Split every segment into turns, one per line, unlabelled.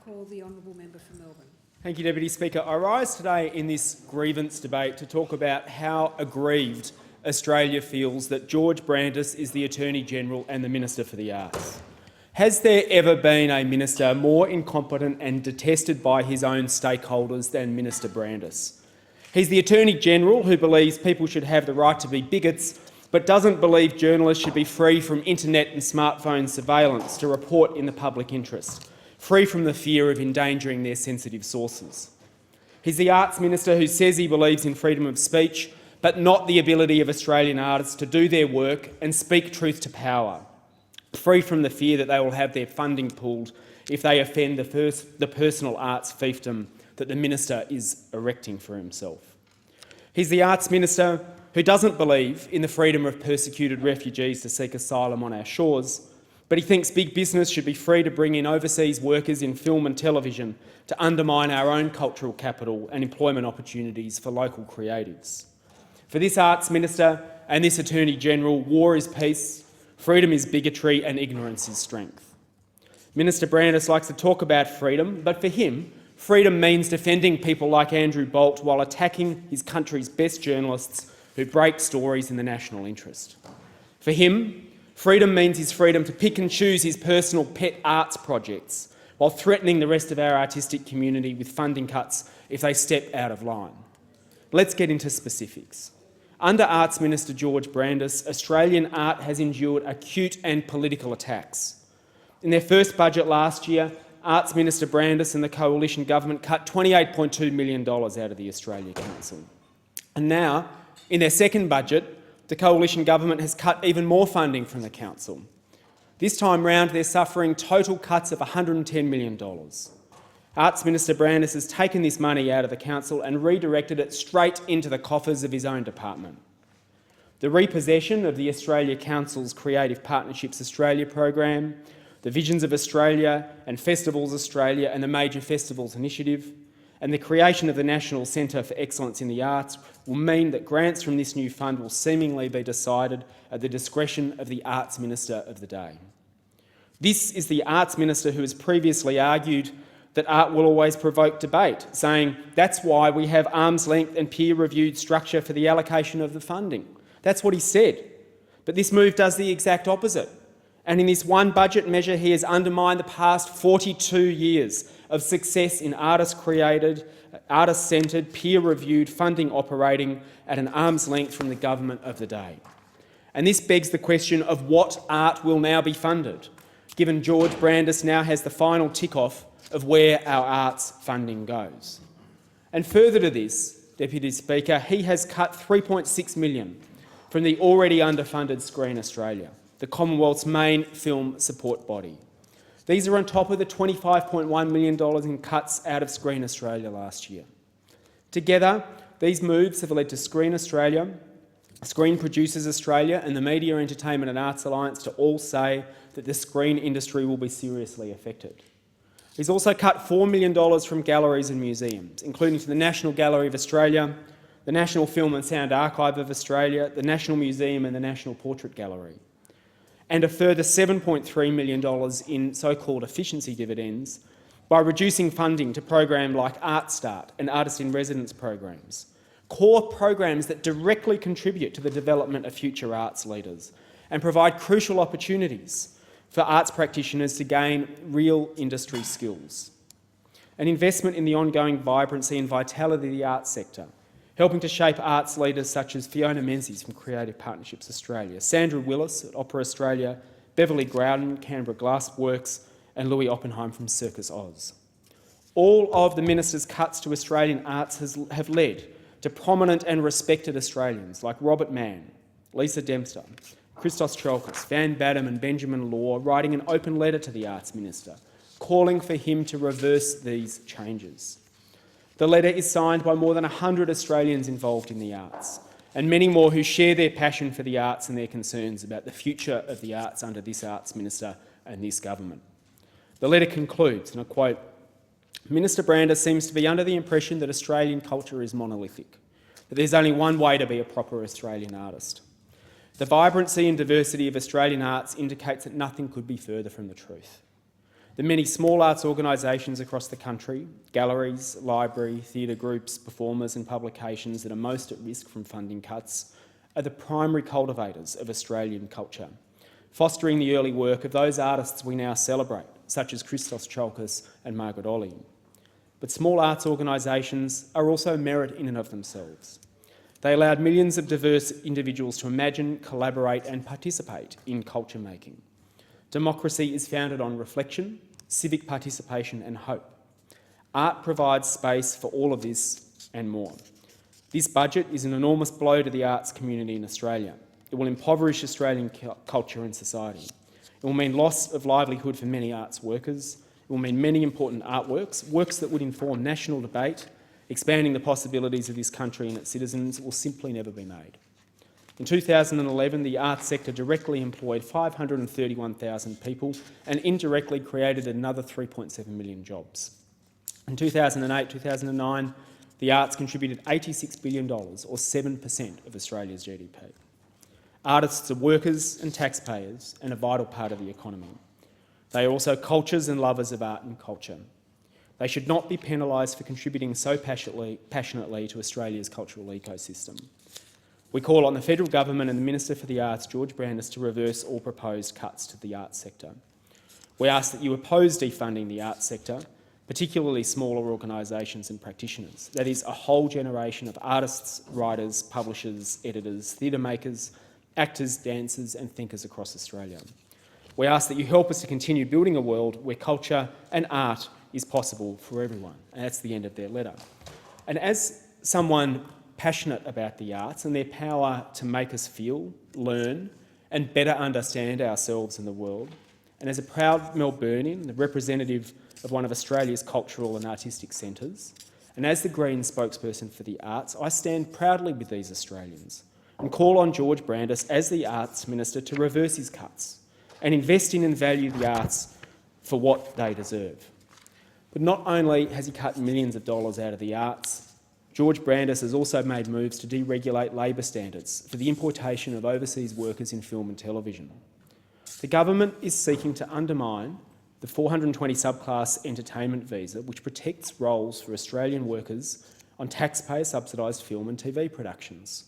call the honourable member for Melbourne.
Thank you, Deputy Speaker. I rise today in this grievance debate to talk about how aggrieved Australia feels that George Brandis is the Attorney-General and the Minister for the Arts. Has there ever been a minister more incompetent and detested by his own stakeholders than Minister Brandis? He's the Attorney-General who believes people should have the right to be bigots, but doesn't believe journalists should be free from internet and smartphone surveillance to report in the public interest, free from the fear of endangering their sensitive sources. He's the Arts Minister who says he believes in freedom of speech, but not the ability of Australian artists to do their work and speak truth to power, free from the fear that they will have their funding pulled if they offend the personal arts fiefdom that the Minister is erecting for himself. He's the Arts Minister who doesn't believe in the freedom of persecuted refugees to seek asylum on our shores, but he thinks big business should be free to bring in overseas workers in film and television to undermine our own cultural capital and employment opportunities for local creatives. For this Arts Minister and this Attorney-General, war is peace, freedom is bigotry and ignorance is strength. Minister Brandis likes to talk about freedom, but for him, freedom means defending people like Andrew Bolt while attacking his country's best journalists who break stories in the national interest. For him, freedom means his freedom to pick and choose his personal pet arts projects while threatening the rest of our artistic community with funding cuts if they step out of line. Let's get into specifics. Under Arts Minister George Brandis, Australian art has endured acute and political attacks. In their first budget last year, Arts Minister Brandis and the coalition government cut $28.2 million out of the Australia Council. And now, in their second budget, the coalition government has cut even more funding from the council. This time round, they're suffering total cuts of $110 million. Arts Minister Brandis has taken this money out of the council and redirected it straight into the coffers of his own department. The repossession of the Australia Council's Creative Partnerships Australia program, the Visions of Australia and Festivals Australia and the Major Festivals Initiative, and the creation of the National Centre for Excellence in the Arts will mean that grants from this new fund will seemingly be decided at the discretion of the Arts Minister of the day. This is the Arts Minister who has previously argued that art will always provoke debate, saying that's why we have arm's length and peer-reviewed structure for the allocation of the funding. That's what he said. But this move does the exact opposite. And in this one budget measure, he has undermined the past 42 years of success in artist-created, artist-centred, peer-reviewed funding operating at an arm's length from the government of the day. And this begs the question of what art will now be funded, given George Brandis now has the final tick-off of where our arts funding goes. And further to this, Deputy Speaker, he has cut $3.6 million from the already underfunded Screen Australia, the Commonwealth's main film support body. These are on top of the $25.1 million in cuts out of Screen Australia last year. Together, these moves have led to Screen Australia, Screen Producers Australia and the Media, Entertainment and Arts Alliance to all say that the screen industry will be seriously affected. He's also cut $4 million from galleries and museums, including to the National Gallery of Australia, the National Film and Sound Archive of Australia, the National Museum and the National Portrait Gallery, and a further $7.3 million in so-called efficiency dividends by reducing funding to programs like Art Start and Artist in Residence programs, core programs that directly contribute to the development of future arts leaders and provide crucial opportunities for arts practitioners to gain real industry skills. An investment in the ongoing vibrancy and vitality of the arts sector, helping to shape arts leaders such as Fiona Menzies from Creative Partnerships Australia, Sandra Willis at Opera Australia, Beverly Groudon, Canberra Glassworks, and Louis Oppenheim from Circus Oz. All of the Minister's cuts to Australian arts have led to prominent and respected Australians like Robert Mann, Lisa Dempster, Christos Tsiolkas, Van Badham and Benjamin Law writing an open letter to the Arts Minister, calling for him to reverse these changes. The letter is signed by more than 100 Australians involved in the arts, and many more who share their passion for the arts and their concerns about the future of the arts under this Arts Minister and this government. The letter concludes, and I quote, "Minister Brandis seems to be under the impression that Australian culture is monolithic, that there's only one way to be a proper Australian artist. The vibrancy and diversity of Australian arts indicates that nothing could be further from the truth. The many small arts organisations across the country, galleries, library, theatre groups, performers and publications that are most at risk from funding cuts, are the primary cultivators of Australian culture, fostering the early work of those artists we now celebrate, such as Christos Tsiolkas and Margaret Olley. But small arts organisations are also merit in and of themselves. They allowed millions of diverse individuals to imagine, collaborate and participate in culture making. Democracy is founded on reflection, civic participation and hope. Art provides space for all of this and more. This budget is an enormous blow to the arts community in Australia. It will impoverish Australian culture and society. It will mean loss of livelihood for many arts workers. It will mean many important artworks, works that would inform national debate, expanding the possibilities of this country and its citizens, will simply never be made. In 2011, the arts sector directly employed 531,000 people and indirectly created another 3.7 million jobs. In 2008-2009, the arts contributed $86 billion, or 7% of Australia's GDP. Artists are workers and taxpayers and a vital part of the economy. They are also cultures and lovers of art and culture. They should not be penalised for contributing so passionately to Australia's cultural ecosystem. We call on the Federal Government and the Minister for the Arts, George Brandis, to reverse all proposed cuts to the arts sector. We ask that you oppose defunding the arts sector, particularly smaller organisations and practitioners. That is, a whole generation of artists, writers, publishers, editors, theatre makers, actors, dancers and thinkers across Australia. We ask that you help us to continue building a world where culture and art is possible for everyone. And that's the end of their letter. And as someone passionate about the arts and their power to make us feel, learn and better understand ourselves and the world, and as a proud Melburnian, the representative of one of Australia's cultural and artistic centres, and as the Greens spokesperson for the arts, I stand proudly with these Australians and call on George Brandis as the Arts Minister to reverse his cuts and invest in and value the arts for what they deserve. But not only has he cut millions of dollars out of the arts, George Brandis has also made moves to deregulate labour standards for the importation of overseas workers in film and television. The government is seeking to undermine the 420 subclass entertainment visa, which protects roles for Australian workers on taxpayer-subsidised film and TV productions.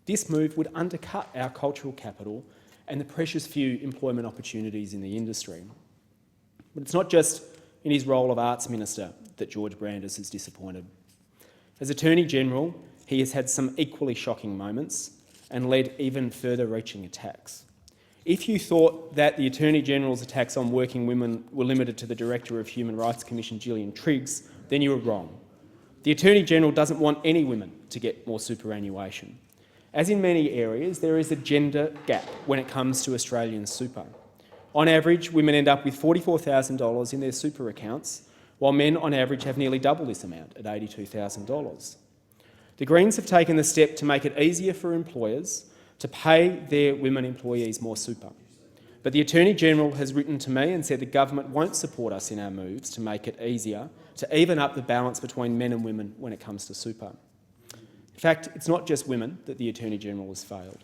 This move would undercut our cultural capital and the precious few employment opportunities in the industry. But it's not just in his role of Arts Minister that George Brandis is disappointed. As Attorney-General, he has had some equally shocking moments and led even further reaching attacks. If you thought that the Attorney-General's attacks on working women were limited to the Director of Human Rights Commission, Gillian Triggs, then you were wrong. The Attorney-General doesn't want any women to get more superannuation. As in many areas, there is a gender gap when it comes to Australian super. On average, women end up with $44,000 in their super accounts, while men on average have nearly double this amount at $82,000. The Greens have taken the step to make it easier for employers to pay their women employees more super. But the Attorney-General has written to me and said the government won't support us in our moves to make it easier to even up the balance between men and women when it comes to super. In fact, it's not just women that the Attorney-General has failed.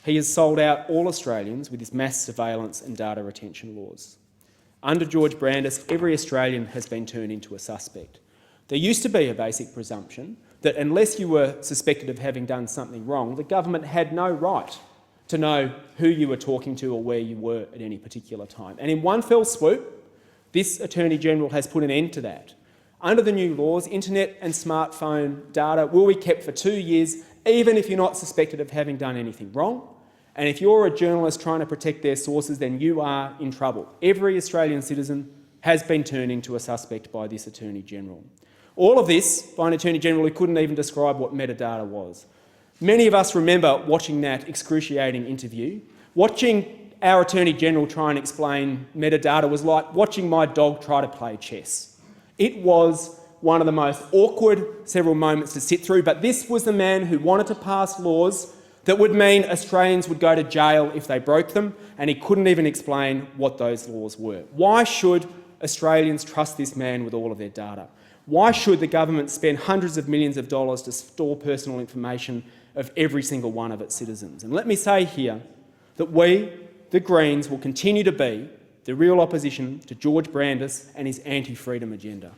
He has sold out all Australians with his mass surveillance and data retention laws. Under George Brandis, every Australian has been turned into a suspect. There used to be a basic presumption that unless you were suspected of having done something wrong, the government had no right to know who you were talking to or where you were at any particular time. And in one fell swoop, this Attorney-General has put an end to that. Under the new laws, internet and smartphone data will be kept for 2 years, even if you're not suspected of having done anything wrong. And if you're a journalist trying to protect their sources, then you are in trouble. Every Australian citizen has been turned into a suspect by this Attorney-General. All of this by an Attorney-General who couldn't even describe what metadata was. Many of us remember watching that excruciating interview. Watching our Attorney-General try and explain metadata was like watching my dog try to play chess. It was one of the most awkward several moments to sit through, but this was the man who wanted to pass laws that would mean Australians would go to jail if they broke them, and he couldn't even explain what those laws were. Why should Australians trust this man with all of their data? Why should the government spend hundreds of millions of dollars to store personal information of every single one of its citizens? And let me say here that we, the Greens, will continue to be the real opposition to George Brandis and his anti-freedom agenda.